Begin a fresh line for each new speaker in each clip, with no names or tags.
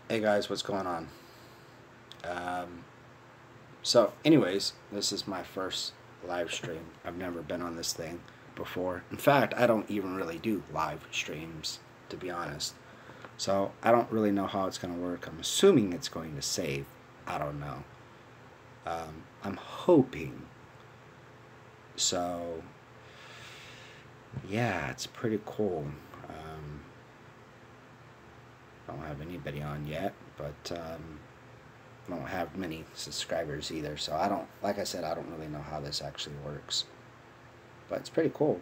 Hey guys, what's going on? Um, so, anyways, this is my first live stream. I've never been on this thing before. In fact, I don't even really do live streams, to be honest. So, I don't really know how it's going to work. I'm assuming it's going to save. I don't know. I'm hoping. So, yeah, it's pretty cool. I don't have anybody on yet, but I don't have many subscribers either, so I don't, like I said, I don't really know how this actually works. But it's pretty cool.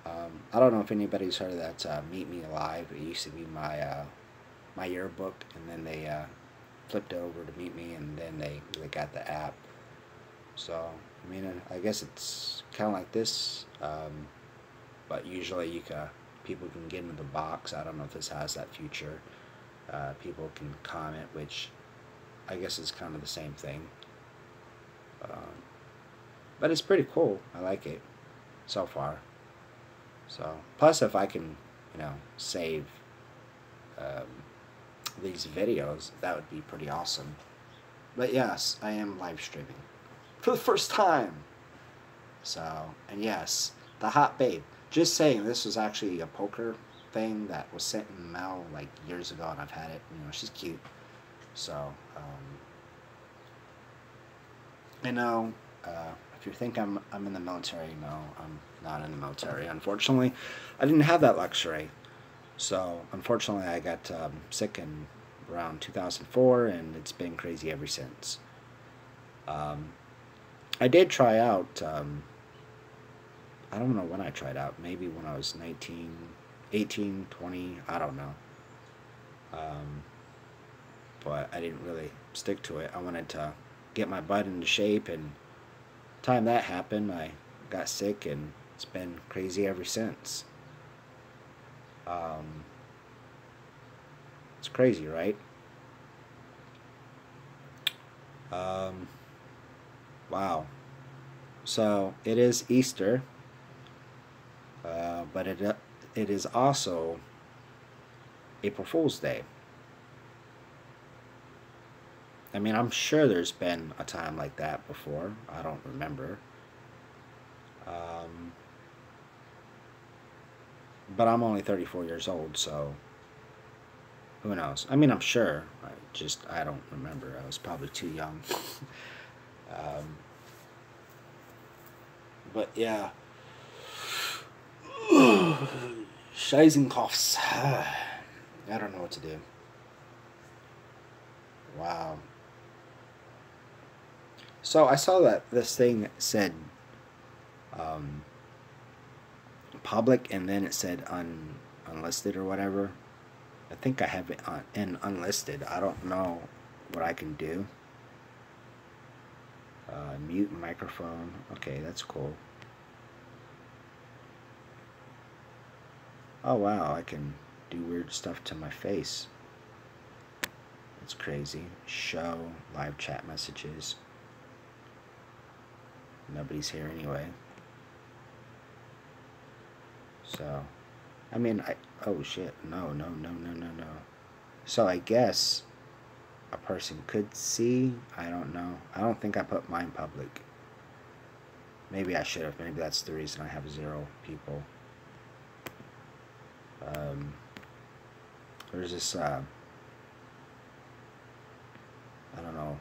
I don't know if anybody's heard of that Meet Me Live. It used to be my yearbook, and then they flipped it over to Meet Me, and then they got the app. So I mean, I guess it's kind of like this, but usually people can get into the box. I don't know if this has that feature. People can comment, which I guess is kind of the same thing. Um, but it's pretty cool. I like it so far. So plus, if I can, save um, these videos, that would be pretty awesome. But yes, I am live streaming for the first time. So, and yes, the hot babe. Just saying, this was actually a poker thing that was sent in the mail like years ago, and I've had it. She's cute. So, I know. If you think I'm in the military, no, I'm not in the military. Unfortunately, I didn't have that luxury. So, unfortunately, I got sick in around 2004, and it's been crazy ever since. Um, I did try out. I don't know when I tried out. Maybe when I was 19, 18, 20. I don't know. Um, but I didn't really stick to it. I wanted to get my butt into shape, and time that happened, I got sick, and it's been crazy ever since. Um, it's crazy, right? Um, wow. So it is Easter, but it is also April Fool's Day. I mean, I'm sure there's been a time like that before. I don't remember. Um, but I'm only 34 years old, so who knows? I mean, I'm sure. I don't remember. I was probably too young. um, but yeah. Scheisenkopfs. I don't know what to do. Wow. So I saw that this thing said um, public, and then it said unlisted or whatever. I think I have it in unlisted. I don't know what I can do. Mute microphone. Okay, that's cool. Oh wow, I can do weird stuff to my face. That's crazy. Show live chat messages. Nobody's here anyway. So, I mean, oh shit. No, no, no, no, no, no. So I guess a person could see. I don't know. I don't think I put mine public. Maybe I should have. Maybe that's the reason I have 0 people. There's this, I don't know,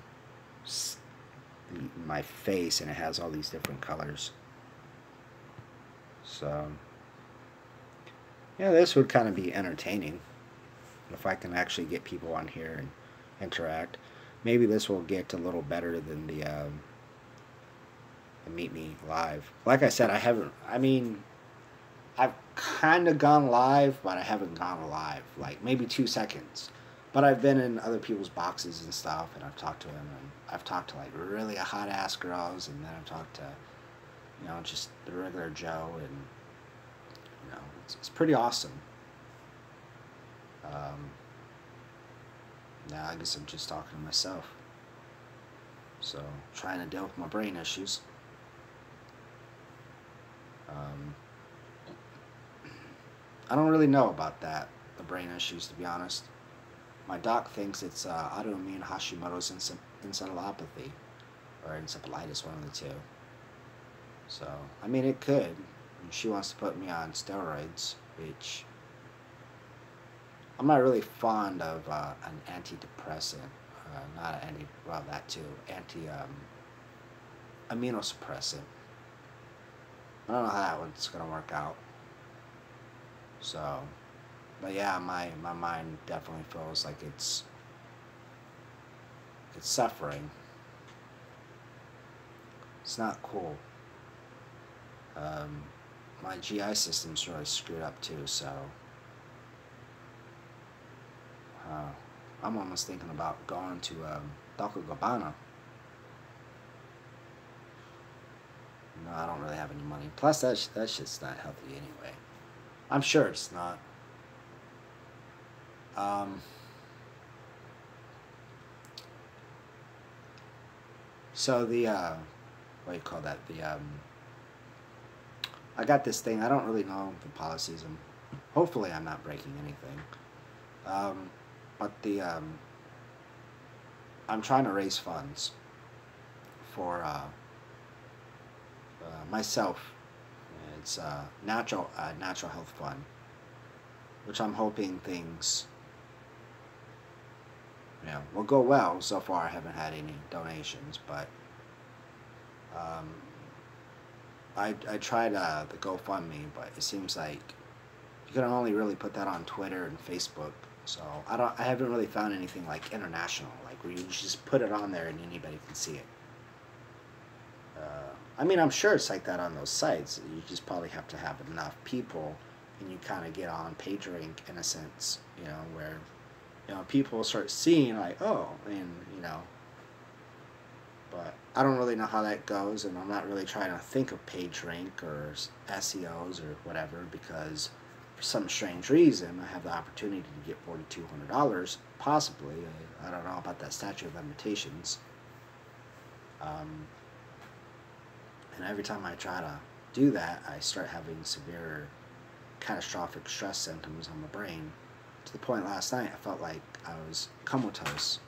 my face, and it has all these different colors. So, yeah, this would kind of be entertaining if I can actually get people on here and interact. Maybe this will get a little better than the Meet Me Live. Like I said, I've kind of gone live, but I haven't gone live. Like, maybe 2 seconds. But I've been in other people's boxes and stuff, and I've talked to them, and I've talked to, like, really hot-ass girls, and then I've talked to, just the regular Joe, and, it's pretty awesome. Now I guess I'm just talking to myself. So, trying to deal with my brain issues. I don't really know about that, the brain issues, to be honest. my doc thinks it's autoimmune Hashimoto's encephalopathy or encephalitis, one of the two. So, I mean, it could. And she wants to put me on steroids, which I'm not really fond of an antidepressant. Not an anti, well, that too. Immunosuppressant. I don't know how that one's gonna work out. So, but yeah, my mind definitely feels like it's suffering. It's not cool. My GI system's really screwed up too, so I'm almost thinking about going to Dolce & Gabbana. No, I don't really have any money. Plus, that shit's not healthy anyway. I'm sure it's not. So the what do you call that? I got this thing. I don't really know the policies. Hopefully I'm not breaking anything. But I'm trying to raise funds for myself. It's natural health fund, which I'm hoping things will go well. So far, I haven't had any donations, but I tried the GoFundMe, but it seems like you can only really put that on Twitter and Facebook. So I haven't really found anything like international, like where you just put it on there and anybody can see it. I mean, I'm sure it's like that on those sites. You just probably have to have enough people, and you kind of get on PageRank in a sense, where people start seeing like, oh, and but I don't really know how that goes, and I'm not really trying to think of PageRank or SEOs or whatever, because for some strange reason I have the opportunity to get $4,200 possibly. I don't know about that statute of limitations. And every time I try to do that, I start having severe catastrophic stress symptoms on my brain, to the point last night I felt like I was comatose.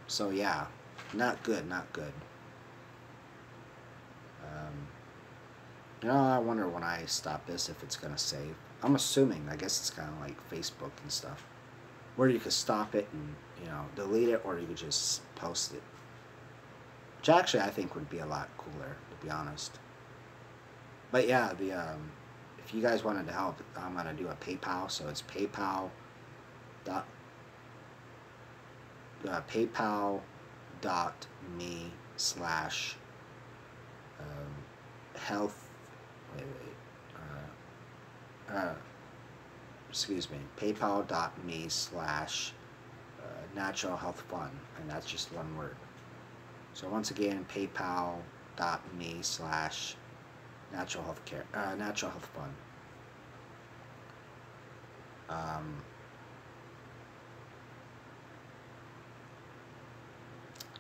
So yeah, not good. I wonder when I stop this if it's gonna save. I'm assuming, I guess it's kind of like Facebook and stuff, where you could stop it and delete it, or you could just post it. Which actually I think would be a lot cooler, to be honest. But yeah, if you guys wanted to help, I'm gonna do a PayPal. So it's paypal.me/health. Excuse me. PayPal.me/natural health fund, and that's just one word. So once again, PayPal.me/natural health fund.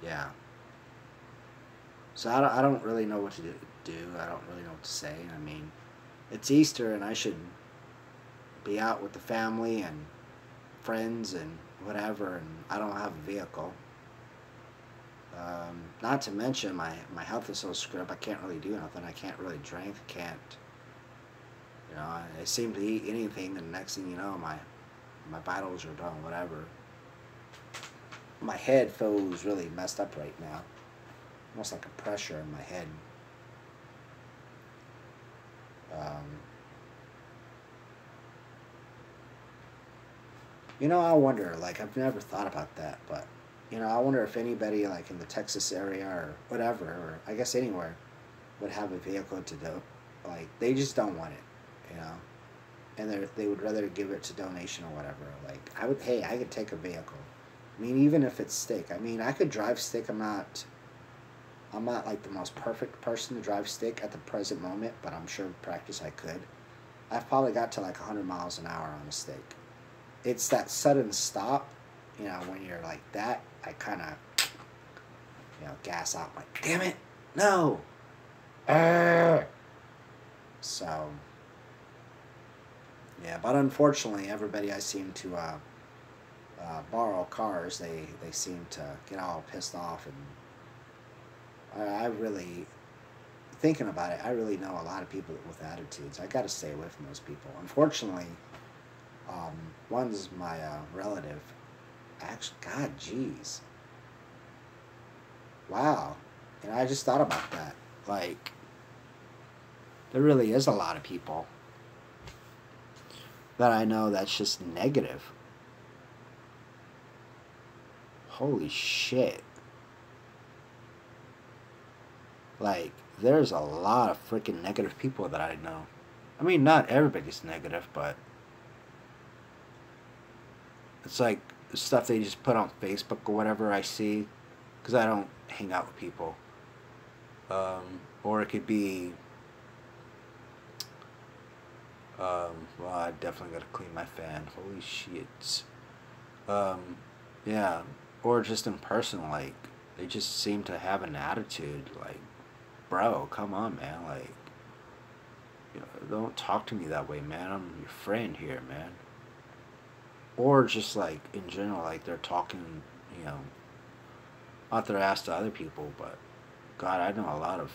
Yeah. So I don't really know what to do. I don't really know what to say. I mean, it's Easter, and I should be out with the family and friends and whatever, and I don't have a vehicle. Not to mention my health is so screwed up, I can't really do nothing. I can't really drink. I can't, I seem to eat anything, and the next thing you know, my vitals are done, whatever. My head feels really messed up right now. Almost like a pressure in my head. I wonder, like, I've never thought about that, but, I wonder if anybody, like, in the Texas area or whatever, or I guess anywhere, would have a vehicle to do. Like, they just don't want it, and they would rather give it to donation or whatever. Like, I could take a vehicle. I mean, even if it's stick. I mean, I could drive stick. I'm not like the most perfect person to drive stick at the present moment, but I'm sure in practice I could. I've probably got to like 100 miles an hour on a stick. It's that sudden stop, when you're like that, I kind of, gas out, like, damn it, no. So, Yeah, but unfortunately, everybody I seem to borrow cars, they seem to get all pissed off, and I really, thinking about it, I really know a lot of people with attitudes. I got to stay away from those people. Unfortunately, um, one's my relative. Actually, God, jeez, wow, and I just thought about that. Like, there really is a lot of people that I know that's just negative. Holy shit. Like, there's a lot of freaking negative people that I know. I mean, not everybody's negative, but it's like stuff they just put on Facebook or whatever I see, because I don't hang out with people. Or it could be, well, I definitely got to clean my fan. Holy shit. Yeah. Or just in person, like, they just seem to have an attitude, like, bro, come on, man, like, you know, don't talk to me that way, man. I'm your friend here, man. Or just like in general, like they're talking, you know, out their ass to other people. But God, I know a lot of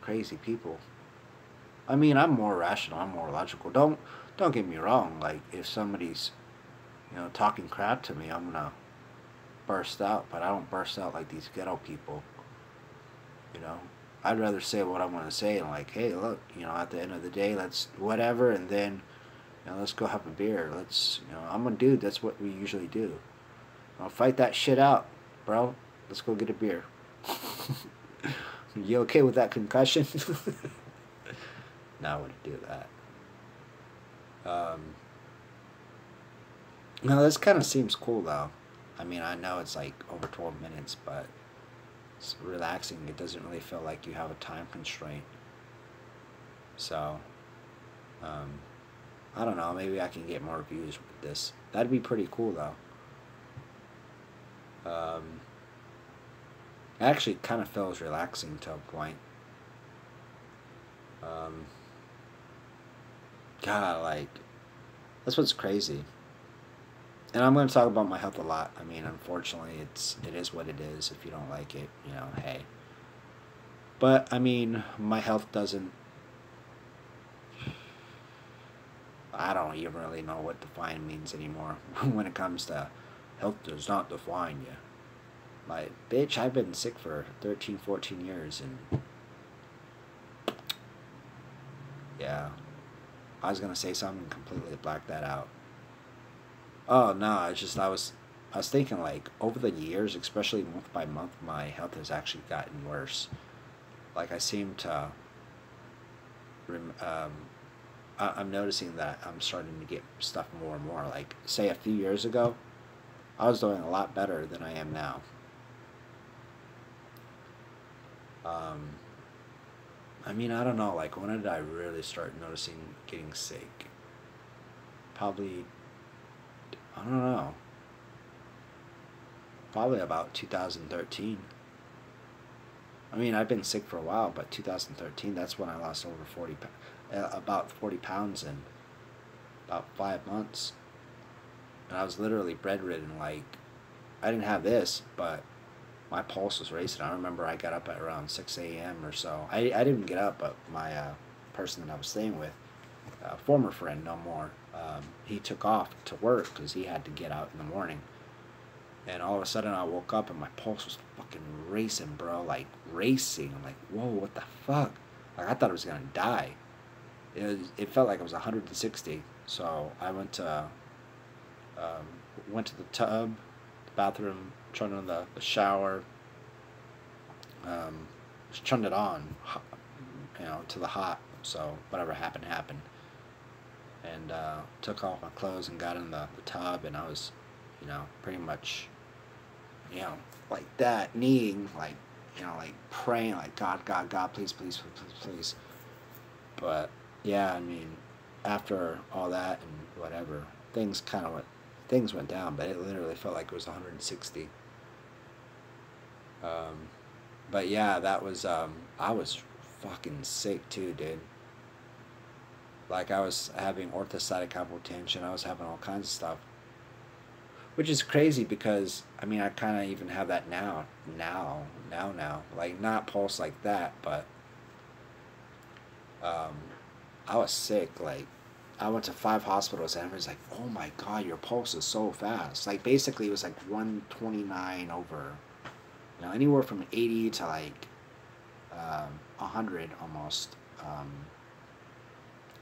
crazy people. I mean, I'm more rational. I'm more logical. Don't get me wrong. Like if somebody's, you know, talking crap to me, I'm gonna burst out. But I don't burst out like these ghetto people. You know, I'd rather say what I want to say and like, hey, look, you know, at the end of the day, let's whatever, and then, you know, let's go have a beer. Let's, you know, I'm a dude. That's what we usually do. I'll fight that shit out, bro. Let's go get a beer. You okay with that concussion? No, I wouldn't do that. No, this kind of seems cool though. I mean, I know it's like over 12 minutes, but it's relaxing. It doesn't really feel like you have a time constraint. So, um, I don't know. Maybe I can get more views with this. That'd be pretty cool though. Um, actually kind of feels relaxing to a point. Um, God, like, that's what's crazy. And I'm going to talk about my health a lot. I mean, unfortunately, it is what it is. If you don't like it, you know, hey. But I mean, my health doesn't. I don't even really know what define means anymore when it comes to health does not define you. Like, bitch, I've been sick for 13, 14 years, and yeah, I was gonna say something and completely blacked that out. Oh no, it's just I was thinking like over the years, especially month by month, my health has actually gotten worse. Like I seem to, um, I'm noticing that I'm starting to get stuff more and more. Like say a few years ago, I was doing a lot better than I am now. Um, I mean, I don't know. Like when did I really start noticing getting sick? Probably, I don't know. Probably about 2013. I mean, I've been sick for a while, but 2013, that's when I lost over about 40 pounds in about 5 months. And I was literally bedridden. Like, I didn't have this, but my pulse was racing. I remember I got up at around 6 a.m. or so. I didn't get up, but my person that I was staying with, former friend, no more, he took off to work because he had to get out in the morning. And all of a sudden I woke up and my pulse was fucking racing, bro. Like, racing. I'm like, whoa, what the fuck? Like, I thought I was going to die. It felt like it was 160. So I um, went to the tub, the bathroom, turned on the shower, just turned it on, you know, to the hot. So whatever happened, happened. And took off my clothes and got in the tub, and I was, you know, pretty much, you know, like that, kneeling, like, you know, like praying, like God, God, God, please, please, please, please, please. But yeah, I mean, after all that and whatever, things went down, but it literally felt like it was 160. Um, but yeah, that was I was fucking sick too, dude. Like I was having orthostatic hypotension. I was having all kinds of stuff, which is crazy because I mean I kind of even have that now. Like not pulse like that, but um, I was sick. Like I went to 5 hospitals and everyone's like, "Oh my God, your pulse is so fast." Like basically it was like 129 over, anywhere from 80 to like 100 almost.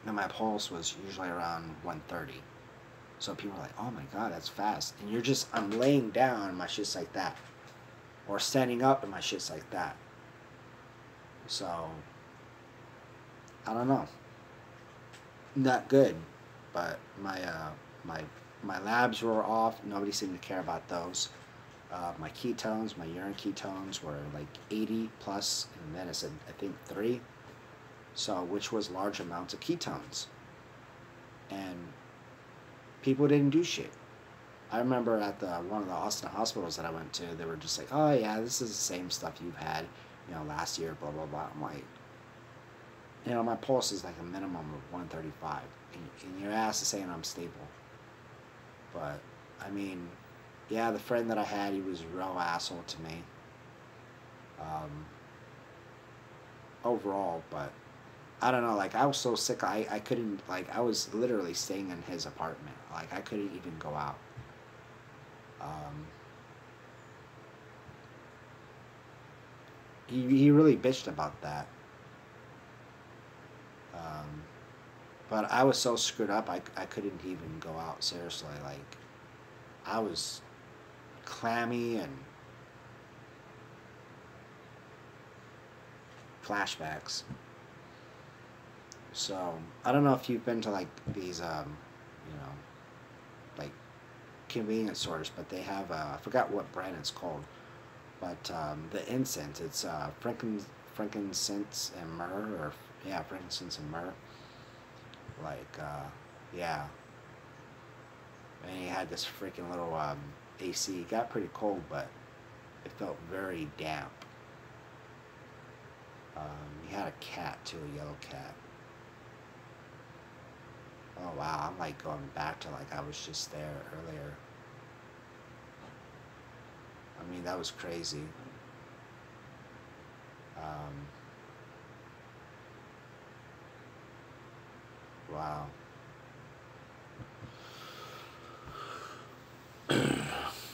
And my pulse was usually around 130. So people are like, "Oh my God, that's fast." And I'm laying down and my shit's like that, or standing up and my shit's like that. So I don't know, not good. But my my labs were off. Nobody seemed to care about those. My ketones, my urine ketones were like 80 plus in medicine, I think 3. So, which was large amounts of ketones. And people didn't do shit. I remember at one of the Austin hospitals that I went to, they were just like, "Oh yeah, this is the same stuff you've had, last year, blah blah blah." I'm like, my pulse is like a minimum of 135, and your ass is saying I'm stable. But I mean, yeah, the friend that I had, he was a real asshole to me. Um, Overall, but I don't know, like I was so sick I couldn't, like I was literally staying in his apartment. Like I couldn't even go out. Um, he really bitched about that. Um, but I was so screwed up I couldn't even go out, seriously. Like I was clammy and flashbacks. So I don't know if you've been to like these you know like convenience stores, but they have I forgot what brand it's called, but the incense, it's frankincense and myrrh, or yeah, frankincense and myrrh. Like yeah, and he had this freaking little AC. It got pretty cold, but it felt very damp. He had a cat too, a yellow cat. Oh wow, I'm like going back to like I was just there earlier. I mean, that was crazy. Um, wow.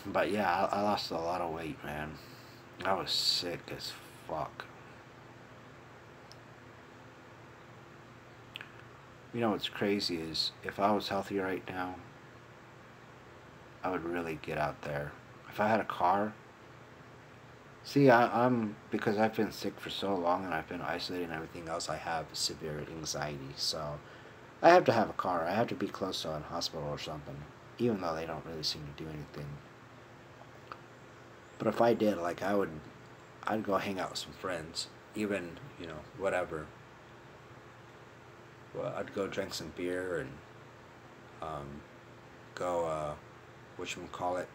But yeah, I lost a lot of weight, man. I was sick as fuck. What's crazy is if I was healthy right now, I would really get out there. If I had a car, see, I'm because I've been sick for so long and I've been isolated and everything else. I have severe anxiety, so I have to have a car. I have to be close to a hospital or something, even though they don't really seem to do anything. But if I did, like I'd go hang out with some friends, even whatever. Well, I'd go drink some beer and um, go whatchamacallit,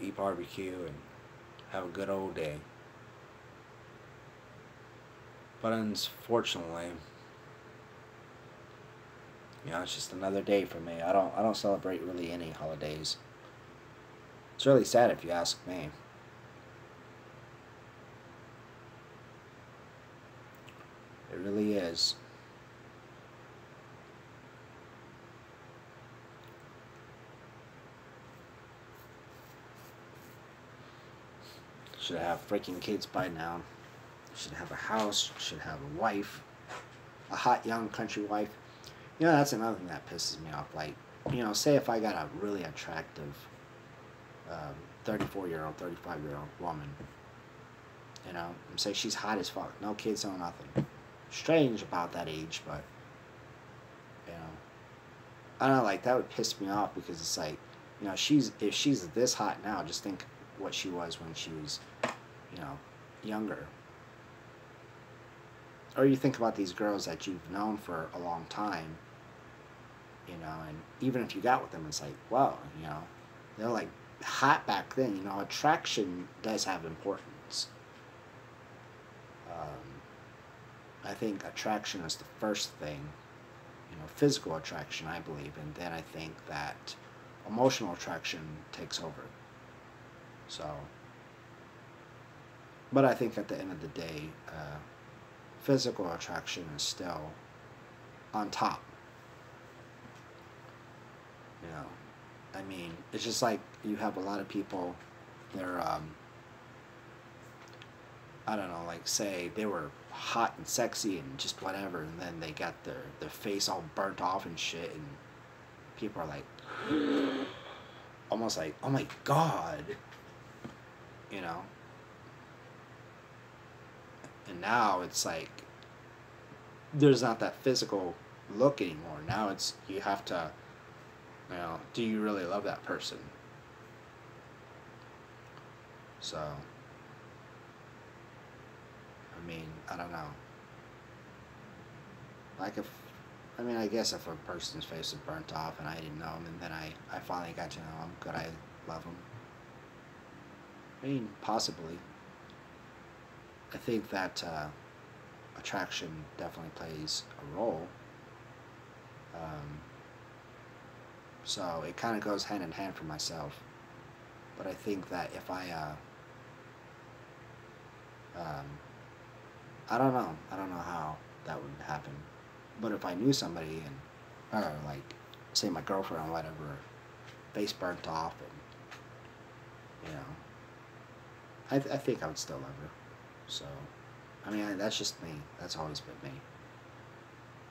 eat barbecue and have a good old day. But unfortunately, it's just another day for me. I don't celebrate really any holidays. It's really sad if you ask me. It really is. Should have freaking kids by now. Should have a house. Should have a wife. A hot young country wife. That's another thing that pisses me off. Like, say if I got a really attractive 34-year-old, 35-year-old woman, and say she's hot as fuck, no kids, no nothing. Strange about that age, but, I don't know, like, that would piss me off because it's like, if she's this hot now, just think what she was when she was, younger. Or you think about these girls that you've known for a long time, and even if you got with them, it's like, wow, they're like hot back then. Attraction does have importance. I think attraction is the first thing, physical attraction, I believe, and then I think that emotional attraction takes over. So, but I think at the end of the day, physical attraction is still on top. You know, I mean, it's just like you have a lot of people, they're, I don't know, like say they were hot and sexy and just whatever, and then they got their face all burnt off and shit, and people are like, almost like, oh my god, you know? And now it's like, there's not that physical look anymore. Now it's, you have to, do you really love that person? So, I mean, I don't know. Like if, I guess if a person's face is burnt off and I didn't know him, and then I finally got to know him, could I love him? I mean, possibly. I think that attraction definitely plays a role. So it kind of goes hand in hand for myself. But I think that if I don't know. I don't know how that would happen. But if I knew somebody and, or like, say my girlfriend or whatever, face burnt off, and, I think I would still love her. So, I mean, that's just me. That's always been me.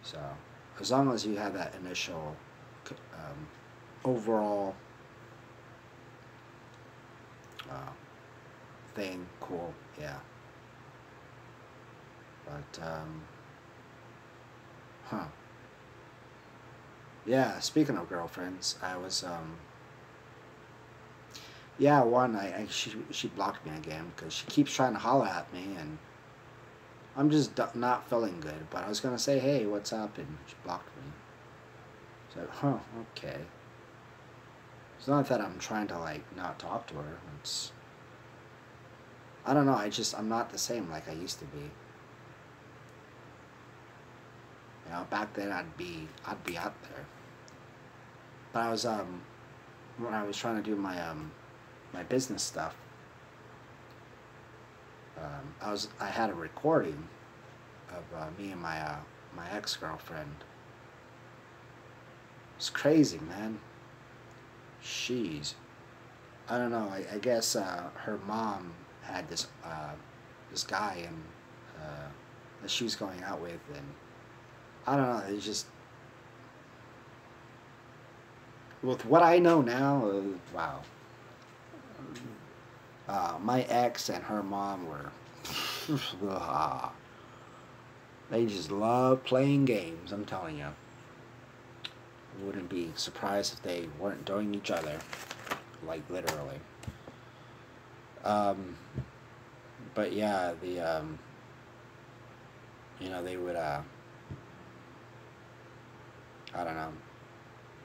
So, as long as you have that initial, overall, thing, cool, yeah. But, yeah, speaking of girlfriends, I was, yeah, one, she blocked me again because she keeps trying to holler at me, and I'm just not feeling good. But I was gonna say, hey, what's up? And she blocked me. So, okay. It's not that I'm trying to, like, not talk to her. It's, I don't know, I'm not the same like I used to be. Back then I'd be out there. But I was, when I was trying to do my, my business stuff, I had a recording of me and my ex-girlfriend. It's crazy, man. She's, I don't know. I guess her mom had this guy and that she was going out with, and I don't know. It's just, with what I know now, wow. My ex and her mom were, they just love playing games, I'm telling you. Wouldn't be surprised if they weren't doing each other, like literally. But yeah, they would, I don't know.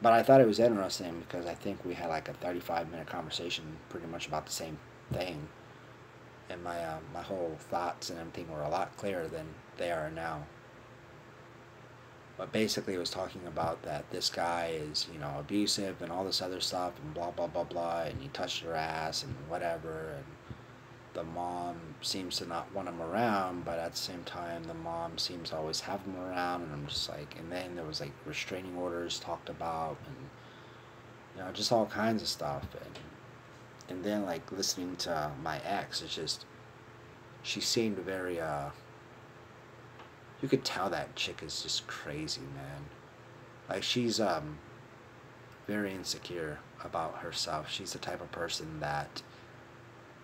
But I thought it was interesting because I think we had like a 35-minute conversation pretty much about the same thing. And my whole thoughts and everything were a lot clearer than they are now. But basically it was talking about that this guy is, abusive and all this other stuff and blah, blah, blah, blah, and he touched her ass and whatever, and the mom seems to not want him around, but at the same time the mom seems to always have him around, and I'm just like, and then there was like restraining orders talked about, and just all kinds of stuff, and then like listening to my ex, it's just, she seemed very, you could tell that chick is just crazy, man. Like, she's very insecure about herself. She's the type of person that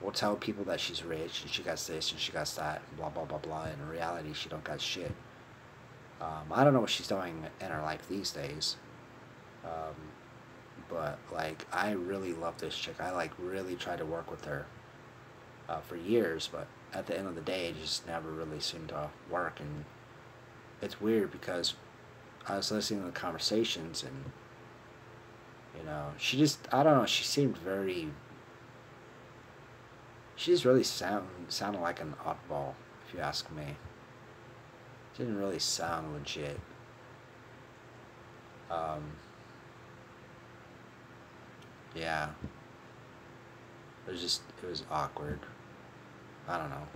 will tell people that she's rich and she got this and she got that and blah, blah, blah, blah. In reality, she don't got shit. I don't know what she's doing in her life these days. But, like, I really love this chick. I, like, really tried to work with her for years, but at the end of the day, it just never really seemed to work. And it's weird because I was listening to the conversations, and, she just, I don't know, she seemed very, she just really sounded like an oddball, if you ask me. Didn't really sound legit. Um, yeah, it was awkward. I don't know.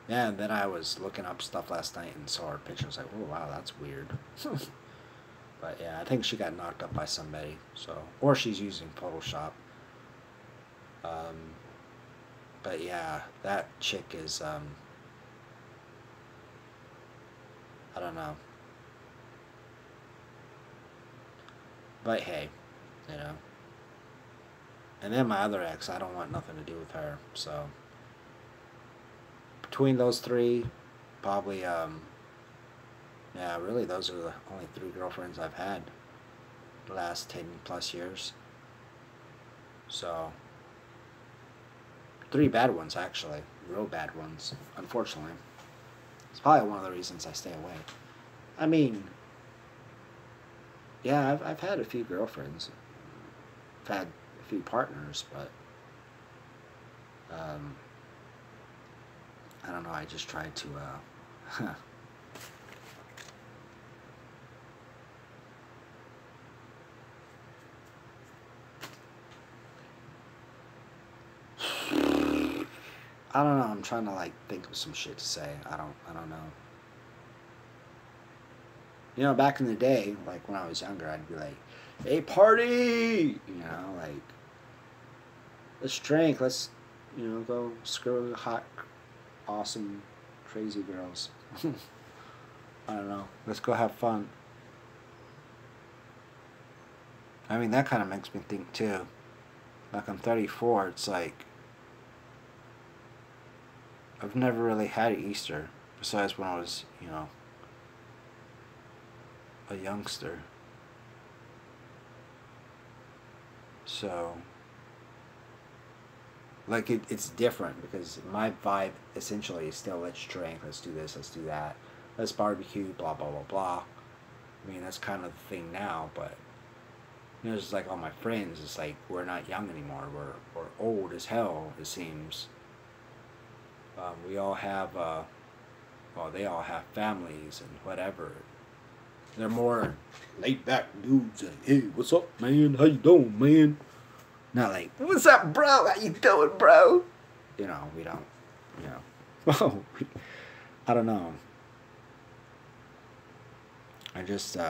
Yeah, and then I was looking up stuff last night and saw her picture. I was like, oh wow, that's weird. But yeah, I think she got knocked up by somebody. So, or she's using Photoshop. Um, but yeah, that chick is I don't know. But hey, you know. And then my other ex, I don't want nothing to do with her. So between those three, probably yeah, really those are the only three girlfriends I've had the last 10 plus years. So three bad ones actually, real bad ones, unfortunately. It's probably one of the reasons I stay away. I mean, yeah, I've had a few girlfriends. I've had a few partners, but um, I don't know. I just tried to. I don't know. I'm trying to like think of some shit to say. I don't know. You know, back in the day, like when I was younger, I'd be like, "Hey, party!" You know, like let's drink, let's, you know, go screw hot, awesome, crazy girls. I don't know. Let's go have fun. I mean, that kind of makes me think too. Like I'm 34. It's like I've never really had Easter besides when I was, you know, a youngster. So, like, it's different because my vibe essentially is still let's drink, let's do this, let's do that, let's barbecue, blah, blah, blah, blah. I mean, that's kind of the thing now, but, you know, it's like all my friends, it's like we're not young anymore. We're old as hell, it seems. We all have, well, they all have families and whatever. They're more laid back dudes. Like, hey, what's up, man? How you doing, man? Not like, what's up, bro? How you doing, bro? You know, we don't, you know. Well, I don't know. I just, you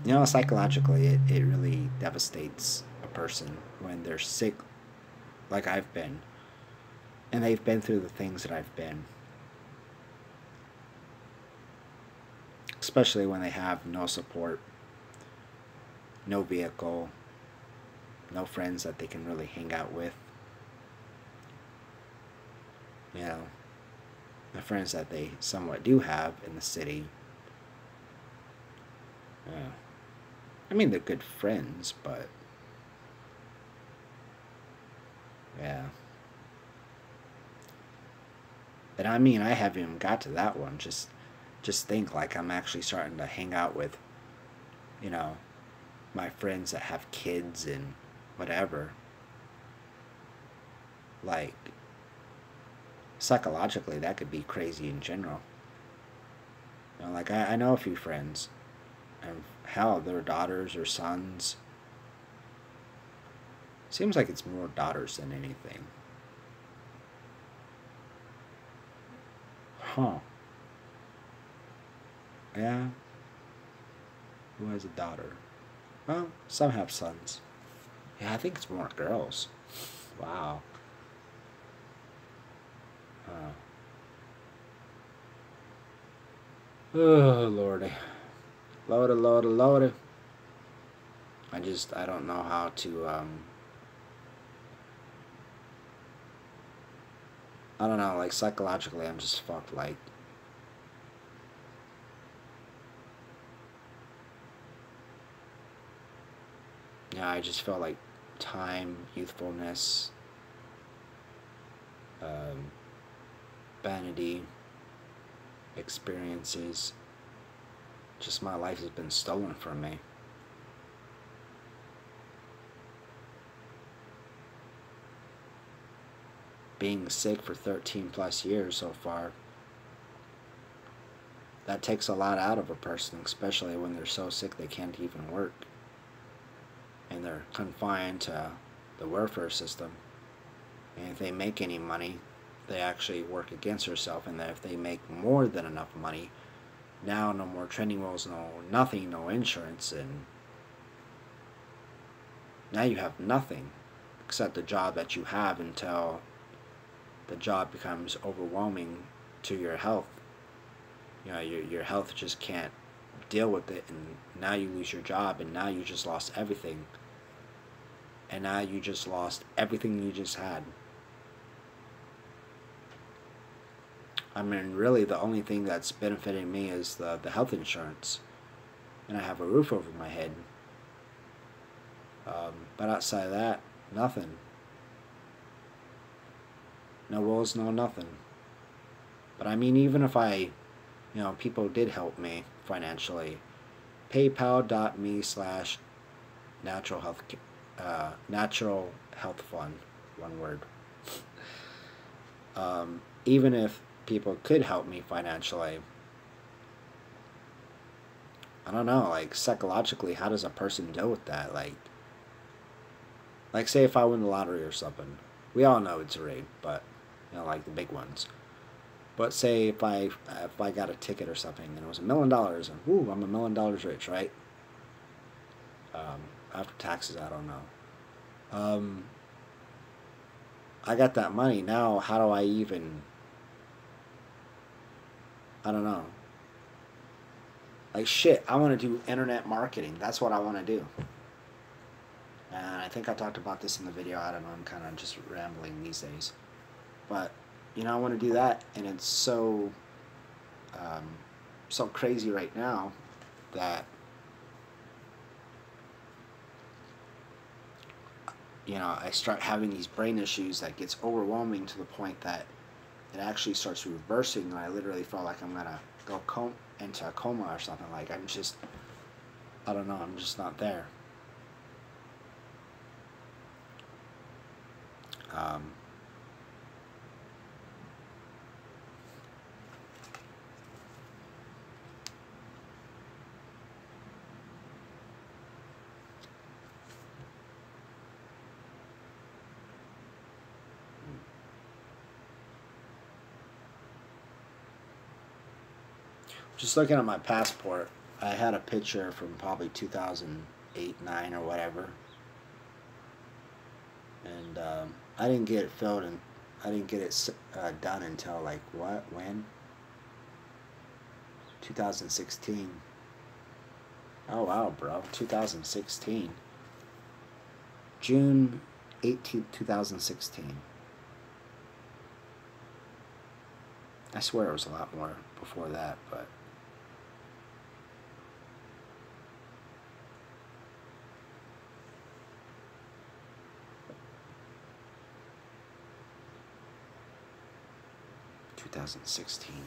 know, psychologically, it really devastates a person when they're sick, like I've been, and they've been through the things that I've been. Especially when they have no support, no vehicle, no friends that they can really hang out with. You know, the friends that they somewhat do have in the city. Yeah. I mean, they're good friends, but yeah. And I mean, I haven't even got to that one. Just think like I'm actually starting to hang out with, you know, my friends that have kids and whatever. Like, psychologically, that could be crazy in general. You know, like I know a few friends, and hell, their daughters or sons. Seems like it's more daughters than anything. Huh. Yeah. Who has a daughter? Well, some have sons. Yeah, I think it's more girls. Wow. Uh, oh, Lordy. Lordy, Lordy, Lordy. I don't know how to, I don't know, like, psychologically, I'm just fucked, like, yeah, I just felt like time, youthfulness, um, vanity, experiences, just my life has been stolen from me. being sick for 13 plus years so far. That takes a lot out of a person, especially when they're so sick they can't even work. And they're confined to the welfare system. And if they make any money, they actually work against themselves. And if they make more than enough money, now no more training wheels, no nothing, no insurance, and now you have nothing except the job that you have until the job becomes overwhelming to your health. You know, your health just can't deal with it, and now you lose your job, and now you just lost everything. And now you just lost everything you just had. I mean, really, the only thing that's benefiting me is the health insurance. And I have a roof over my head. But outside of that, nothing. No wills, no nothing. But I mean, even if people did help me financially, paypal.me/natural health fund, one word. Even if people could help me financially, I don't know, like, psychologically, how does a person deal with that? Like say if I win the lottery or something. We all know it's rigged, but, like the big ones. But say if I got a ticket or something and it was $1 million, and woo, I'm $1 million rich, right? After taxes, I don't know. I got that money. Now, how do I even... I don't know. Like, shit, I want to do internet marketing. That's what I want to do. And I think I talked about this in the video. I don't know. I'm kind of just rambling these days. But, I want to do that. And it's so crazy right now that, I start having these brain issues that gets overwhelming to the point that it actually starts reversing, and I literally feel like I'm going to go into a coma or something. Like, I don't know, I'm just not there. Just looking at my passport, I had a picture from probably 2008, 9 or whatever. And I didn't get it filled, and I didn't get it done until, like, when? 2016. Oh, wow, bro. 2016. June 18th, 2016. I swear it was a lot more before that, but...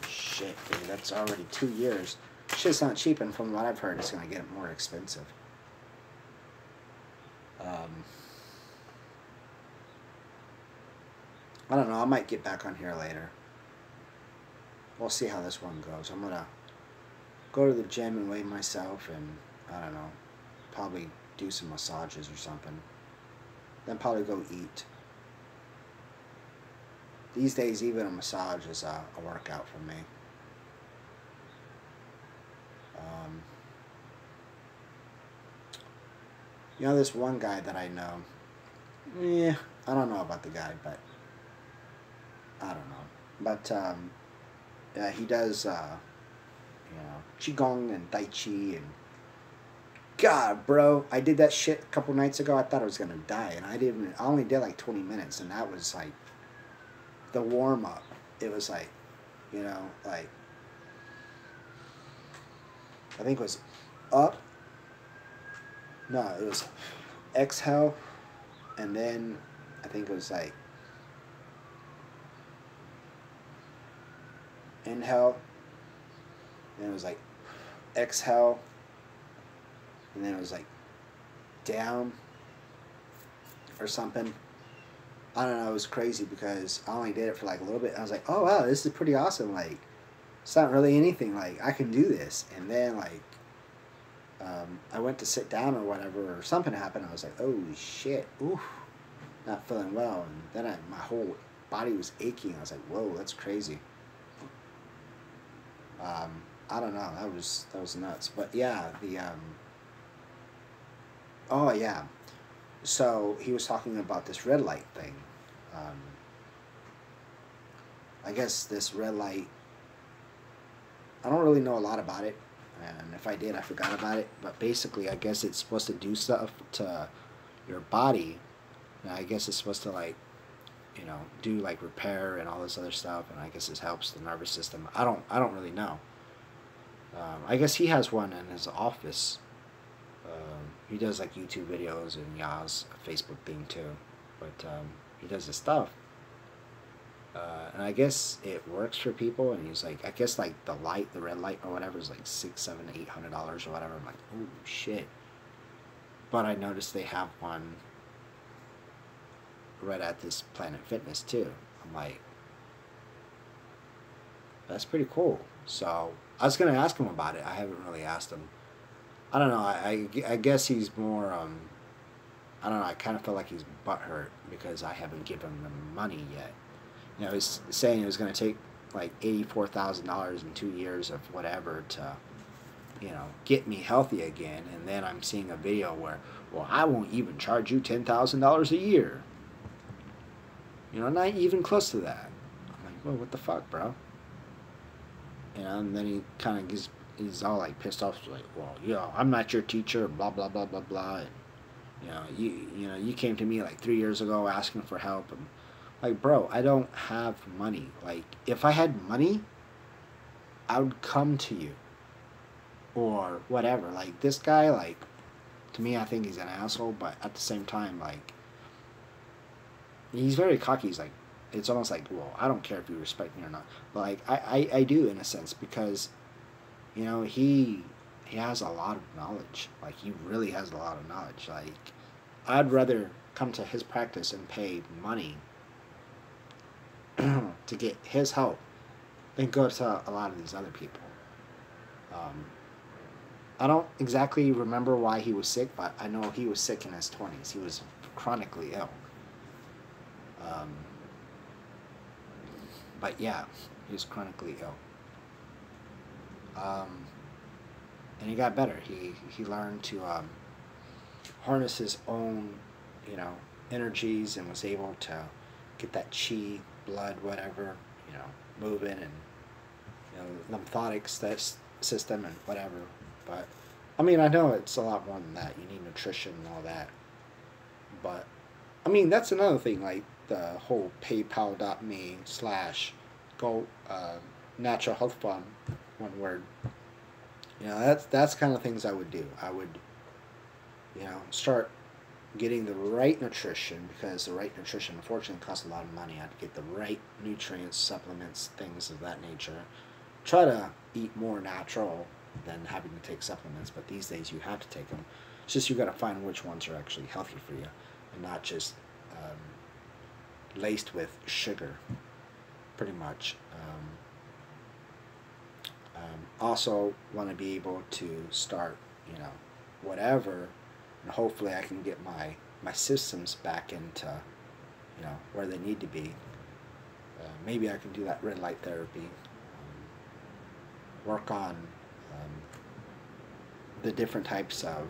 Shit, dude, that's already 2 years. Shit's not cheap, and from what I've heard, it's gonna get more expensive. I don't know, I might get back on here later. We'll see how this one goes. I'm gonna go to the gym and weigh myself, and I don't know, probably do some massages or something. Then probably go eat. These days, even a massage is a workout for me. This one guy that I know, I don't know about the guy, but I don't know. But, yeah, he does, Qigong and Tai Chi, and God, bro, I did that shit a couple nights ago. I thought I was going to die, and I only did like 20 minutes, and that was like the warm-up. It was like, like, I think it was up. No, it was exhale, and then I think it was like inhale, and it was like exhale, and then it was like down or something. I don't know, it was crazy because I only did it for like a little bit. I was like, oh wow, this is pretty awesome. Like, it's not really anything. Like, I can do this. And then like, I went to sit down or whatever, or something happened. I was like, oh shit, oof, not feeling well. And then my whole body was aching. I was like, whoa, that's crazy. I don't know. That was nuts. But yeah, oh yeah. So he was talking about this red light thing. Um, I guess this red light. I don't really know a lot about it, and if I did, I forgot about it. But basically, I guess it's supposed to do stuff to your body. And I guess it's supposed to like, do like repair and all this other stuff. And I guess it helps the nervous system. I don't really know. I guess he has one in his office. He does like YouTube videos and Yah's a Facebook thing too, but he does this stuff, and I guess it works for people. And he's like, I guess like the red light or whatever is like $600, $700, $800 or whatever. I'm like, oh shit! But I noticed they have one right at this Planet Fitness too. I'm like, that's pretty cool. So I was gonna ask him about it. I haven't really asked him. I don't know. I guess he's more. I don't know. I kind of feel like he's butthurt because I haven't given him the money yet. He's saying it was going to take like $84,000 in 2 years of whatever to, get me healthy again. And then I'm seeing a video where, well, I won't even charge you $10,000 a year. Not even close to that. I'm like, well, what the fuck, bro? And then he kind of gives. He's all like pissed off. He's like, well, I'm not your teacher, blah blah blah blah blah. And, you came to me like 3 years ago asking for help. And like, bro, I don't have money. Like, if I had money, I would come to you, or whatever. Like, this guy, like, to me, I think he's an asshole. But at the same time, like, he's very cocky. He's like, it's almost like, well, I don't care if you respect me or not. But like, I do in a sense because. He has a lot of knowledge. Like, he really has a lot of knowledge. Like, I'd rather come to his practice and pay money to get his help than go to a lot of these other people. I don't exactly remember why he was sick, but I know he was sick in his 20s. He was chronically ill. But yeah, he was chronically ill. And he got better. He learned to harness his own, energies, and was able to get that chi, blood, whatever, moving, and lymphatic system and whatever. But I mean, I know it's a lot more than that. You need nutrition and all that. But I mean, that's another thing. Like the whole PayPal.me/go natural health fund. One word. That's kind of things I would do. I would, start getting the right nutrition, because the right nutrition unfortunately costs a lot of money. I'd get the right nutrients, supplements, things of that nature. Try to eat more natural than having to take supplements, but these days you have to take them. It's just you got to find which ones are actually healthy for you, and not just laced with sugar, pretty much. Also want to be able to start, whatever, and hopefully I can get my systems back into, where they need to be. Maybe I can do that red light therapy, work on the different types of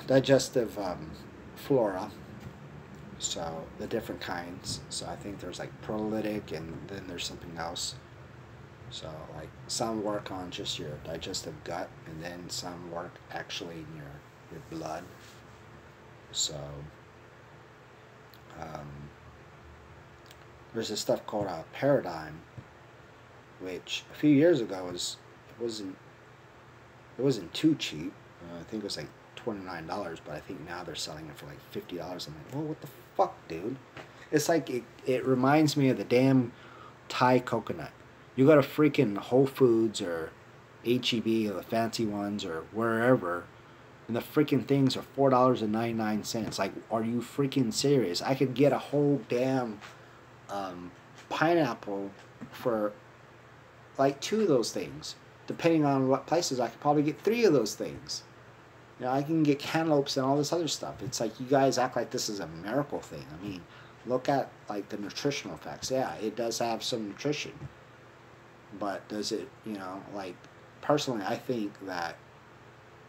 digestive flora. So the different kinds. So I think there's like prolytic, and then there's something else. So like some work on just your digestive gut, and then some work actually in your blood. So there's this stuff called a Paradigm, which a few years ago it wasn't too cheap. I think it was like $29, but I think now they're selling it for like $50. I'm like, well, what the fuck, dude? It's like it reminds me of the damn Thai coconut. You go to freaking Whole Foods or HEB or the fancy ones or wherever, and the freaking things are $4.99. Like, are you freaking serious? I could get a whole damn pineapple for like 2 of those things. Depending on what places, I could probably get 3 of those things. You know, I can get cantaloupes and all this other stuff. It's like you guys act like this is a miracle thing. I mean, look at like the nutritional effects. Yeah, it does have some nutrition, but does it? You know, like personally, I think that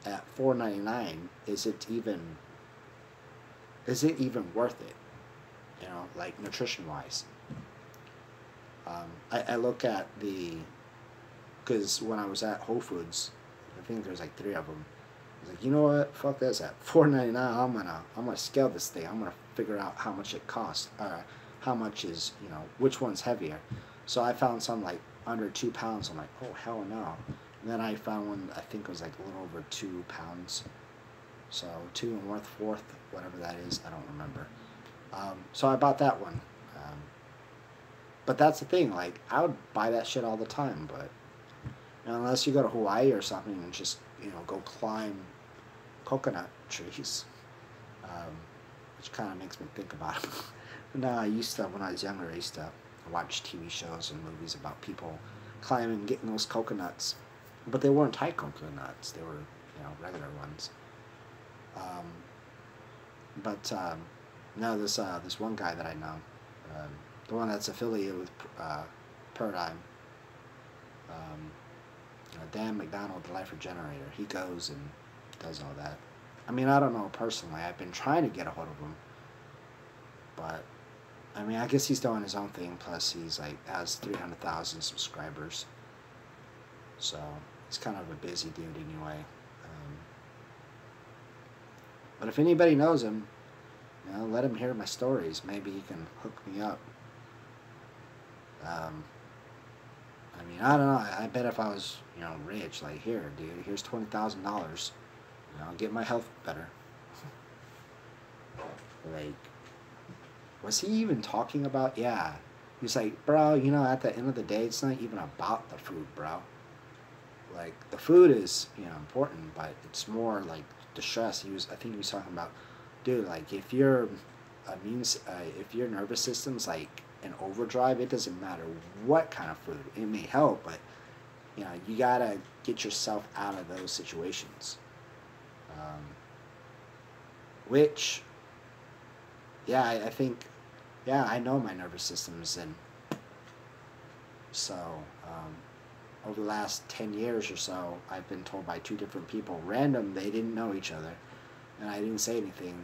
at $4.99, is it even worth it? You know, like nutrition wise. I look at because when I was at Whole Foods, I think there's like 3 of them. I was like, you know what? Fuck this. At $4.99, I'm gonna scale this thing. I'm gonna figure out how much it costs, how much is, you know, which one's heavier. So I found some like under 2 pounds. I'm like, oh hell no. And then I found one, I think it was like a little over 2 pounds. So 2 1/4, whatever that is, I don't remember. So I bought that one. But that's the thing, like, I would buy that shit all the time, but you know, unless you go to Hawaii or something and just, you know, go climb coconut trees, which kind of makes me think about it. No, I used to, when I was younger, I used to watch TV shows and movies about people climbing and getting those coconuts, but they weren't Thai coconuts, they were, you know, regular ones. No, this one guy that I know, the one that's affiliated with Paradigm, you know, Dan McDonald, the Life Regenerator, he goes and does all that. I mean, I don't know personally. I've been trying to get a hold of him, but I mean, I guess he's doing his own thing. Plus, he's like has 300,000 subscribers, so he's kind of a busy dude anyway. But if anybody knows him, you know, let him hear my stories. Maybe he can hook me up. I mean, I don't know. I bet if I was, you know, rich, like, here, dude, here's $20,000. You know, get my health better. Like, was he even talking about? Yeah. He's like, bro, you know, at the end of the day, it's not even about the food, bro. Like, the food is, you know, important, but it's more like the stress. I think he was talking about, dude, like, if your if your nervous system's like in overdrive, it doesn't matter what kind of food. It may help, but you know, you gotta get yourself out of those situations. Which, yeah, I think, yeah, I know my nervous system's in. So, over the last 10 years or so, I've been told by 2 different people, random, they didn't know each other, and I didn't say anything.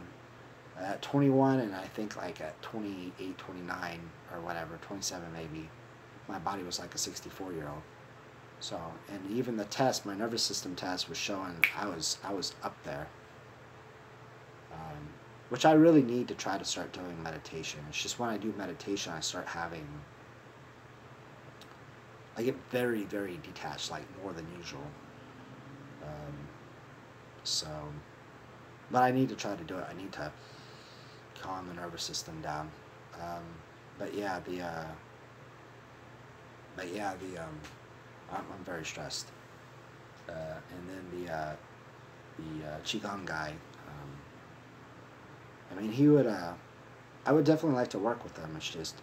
At 21, and I think like at 28, 29, or whatever, 27 maybe, my body was like a 64-year-old. So, and even the test, my nervous system test, was showing I was up there. Which I really need to try to start doing meditation. It's just when I do meditation, I start having, I get very, very detached, like more than usual. So, but I need to try to do it. I need to calm the nervous system down. But yeah, I'm very stressed. And then the Qigong guy, I mean, he would, I would definitely like to work with him. It's just,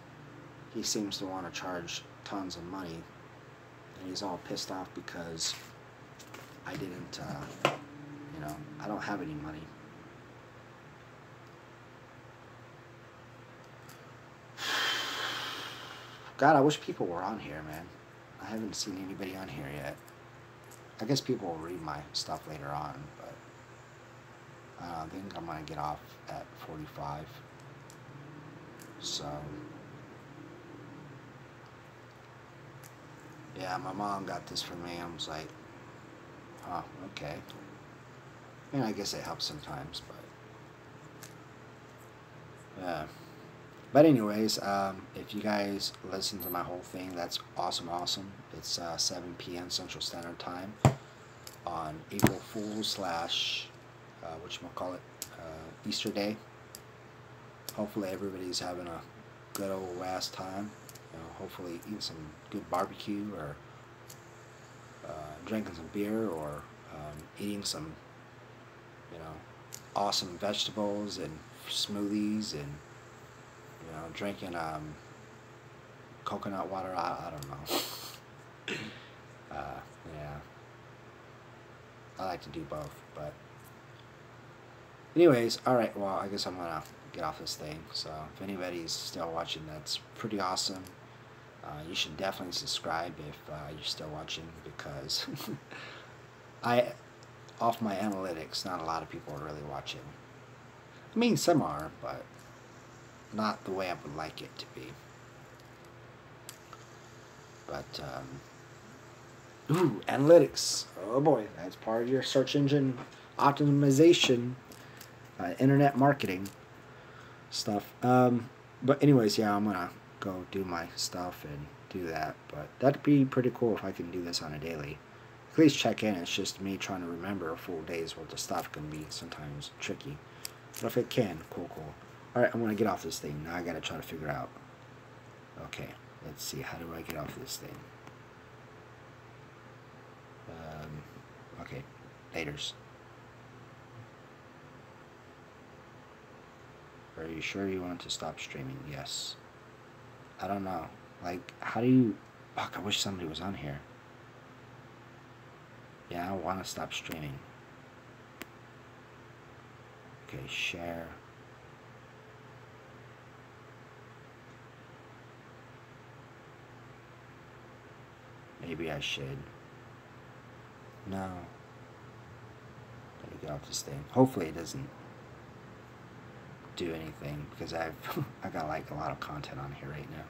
he seems to want to charge tons of money, and he's all pissed off because I didn't, you know, I don't have any money. God, I wish people were on here, man. I haven't seen anybody on here yet. I guess people will read my stuff later on, but I think I'm going to get off at 45. So, yeah, my mom got this for me. I was like, oh, okay. And I guess it helps sometimes, but yeah. But anyways, if you guys listen to my whole thing, that's awesome. It's 7 p.m. Central Standard Time on April Fool's / whatchamacallit, Easter Day. Hopefully everybody's having a good old ass time. You know, hopefully eating some good barbecue, or drinking some beer, or eating some you know, awesome vegetables and smoothies and, you know, drinking coconut water. I don't know. Yeah, I like to do both, but anyways, all right. Well, I guess I'm gonna get off this thing. So if anybody's still watching, that's pretty awesome. You should definitely subscribe if you're still watching, because I, off my analytics, not a lot of people are really watching. I mean, some are, but not the way I would like it to be. But ooh, analytics. Oh boy, that's part of your search engine optimization, internet marketing stuff. But anyways, yeah, I'm gonna go do my stuff and do that. But that'd be pretty cool if I can do this on a daily. At least check in. It's just me trying to remember a full day's worth of stuff can be sometimes tricky. But if it can, cool. Alright, I'm gonna get off this thing. Now I gotta try to figure out. Okay, let's see. How do I get off this thing? Okay, laters. Are you sure you want to stop streaming? Yes. I don't know. Like, how do you... Fuck, I wish somebody was on here. Yeah, I want to stop streaming. Okay, share. Maybe I should. No. Let me get off this thing. Hopefully it doesn't do anything, because I got like a lot of content on here right now.